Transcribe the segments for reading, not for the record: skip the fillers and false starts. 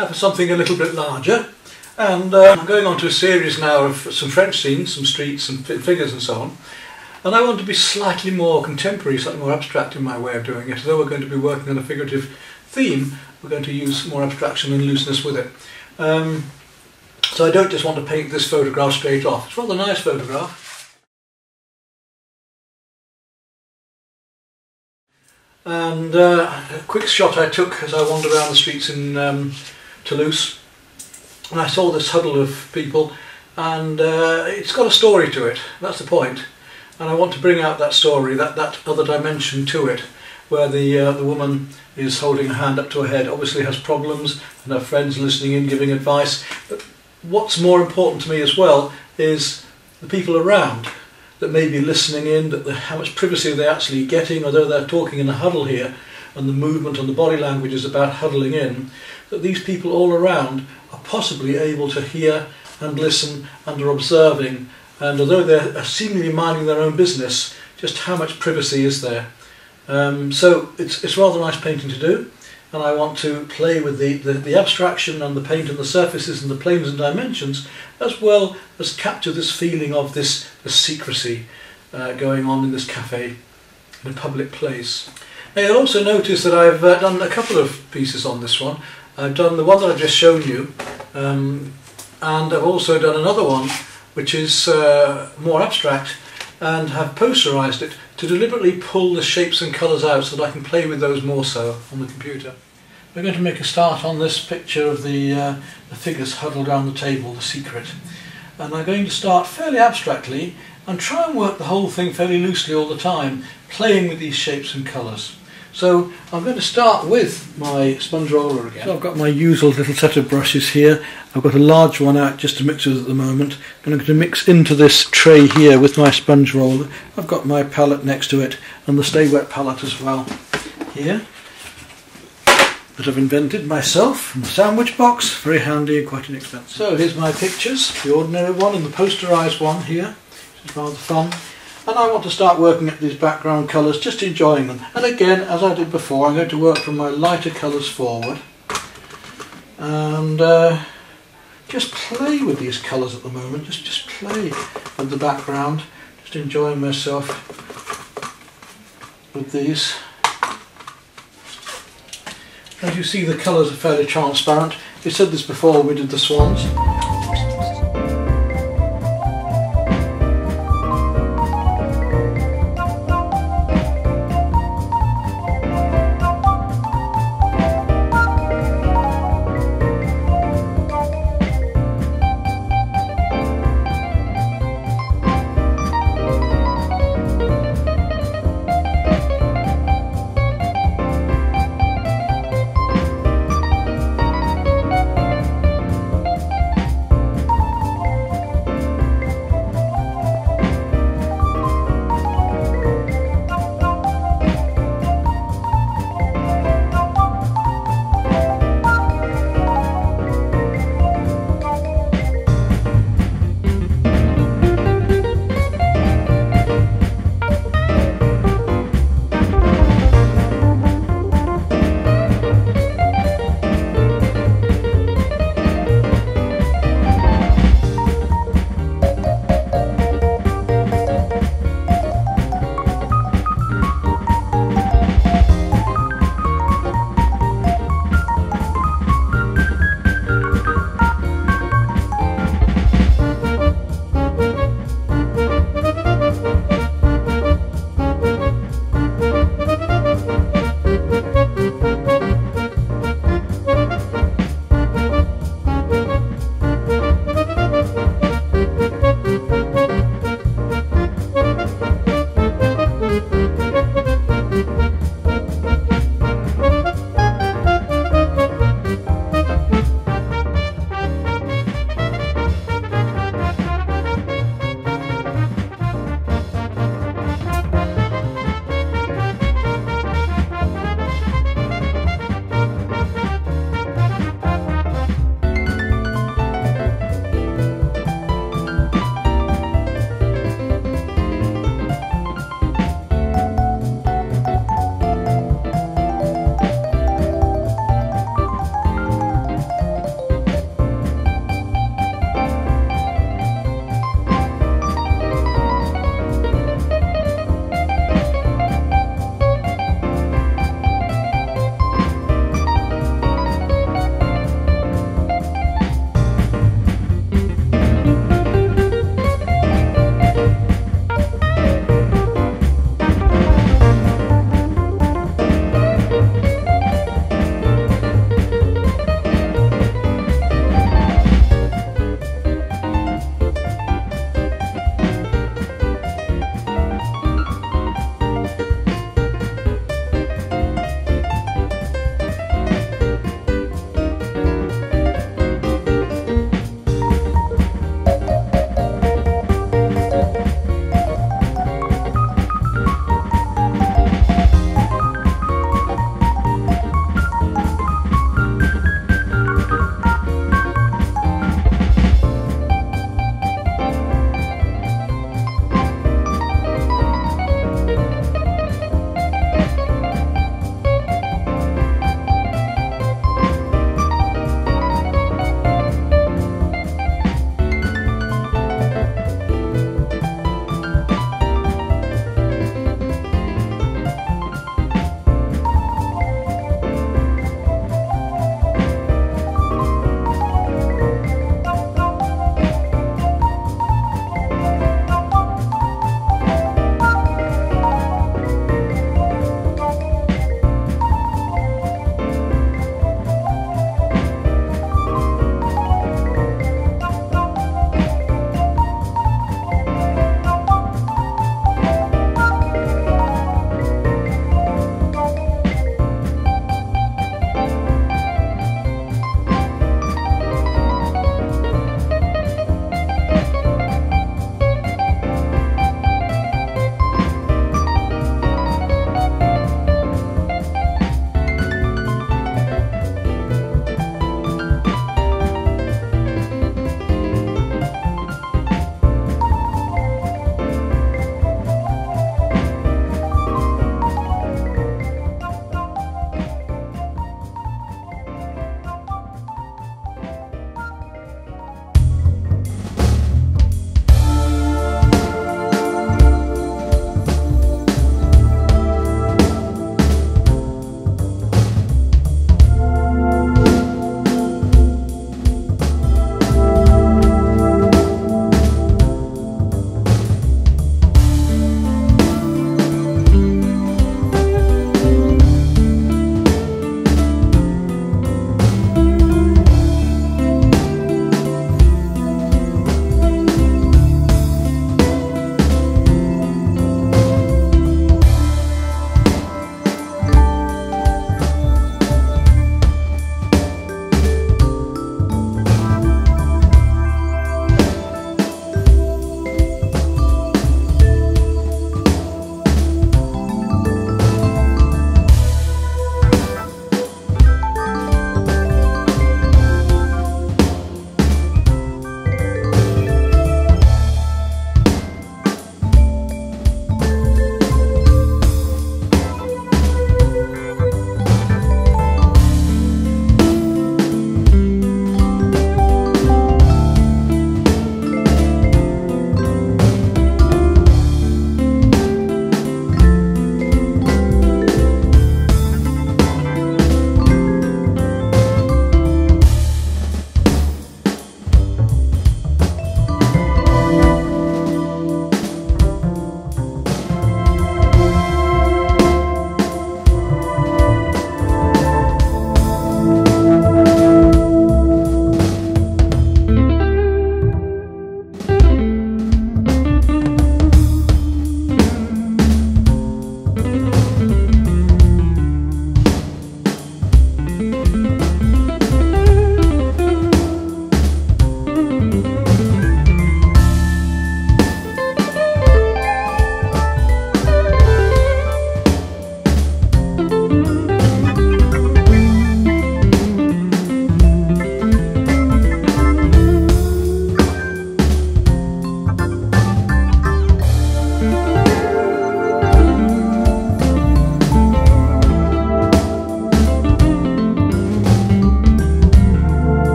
Now for something a little bit larger, and I'm going on to a series now of some French scenes, some streets, some figures and so on. And I want to be slightly more contemporary, slightly more abstract in my way of doing it. Although we're going to be working on a figurative theme, we're going to use more abstraction and looseness with it. So I don't just want to paint this photograph straight off. It's a rather nice photograph. And a quick shot I took as I wandered around the streets in Toulouse. And I saw this huddle of people, and it's got a story to it. That's the point. And I want to bring out that story, that other dimension to it, where the woman is holding her hand up to her head, obviously has problems, and her friends listening in, giving advice. But what's more important to me as well is the people around that may be listening in, how much privacy they're actually getting, although they're talking in a huddle here, and the movement and the body language is about huddling in, that these people all around are possibly able to hear and listen and are observing. And although they're seemingly minding their own business, just how much privacy is there? So it's rather nice painting to do, and I want to play with the abstraction and the paint and the surfaces and the planes and dimensions, as well as capture this feeling of this secrecy going on in this cafe, in a public place. Now you'll also notice that I've done a couple of pieces on this one. I've done the one that I've just shown you, and I've also done another one which is more abstract, and have posterised it to deliberately pull the shapes and colours out so that I can play with those more so on the computer. We're going to make a start on this picture of the figures huddled around the table, the secret. And I'm going to start fairly abstractly and try and work the whole thing fairly loosely all the time, playing with these shapes and colours. So I'm going to start with my sponge roller again. So I've got my usual little set of brushes here. I've got a large one out just to mix with at the moment, and I'm going to mix into this tray here with my sponge roller. I've got my palette next to it, and the Stay Wet palette as well here, that I've invented myself from the sandwich box. Very handy and quite inexpensive. So here's my pictures, the ordinary one and the posterised one here, which is rather fun. And I want to start working at these background colours, just enjoying them. And again, as I did before, I'm going to work from my lighter colours forward. And just play with these colours at the moment, just play with the background, just enjoying myself with these. As you see, the colours are fairly transparent. We said this before when we did the swans.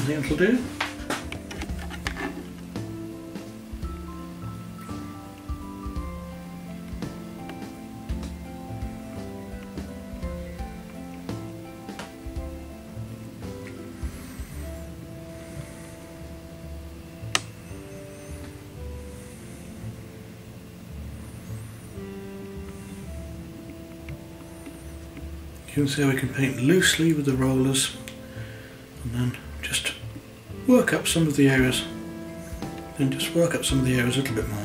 I think it'll do. You can see how we can paint loosely with the rollers and then just work up some of the areas a little bit more.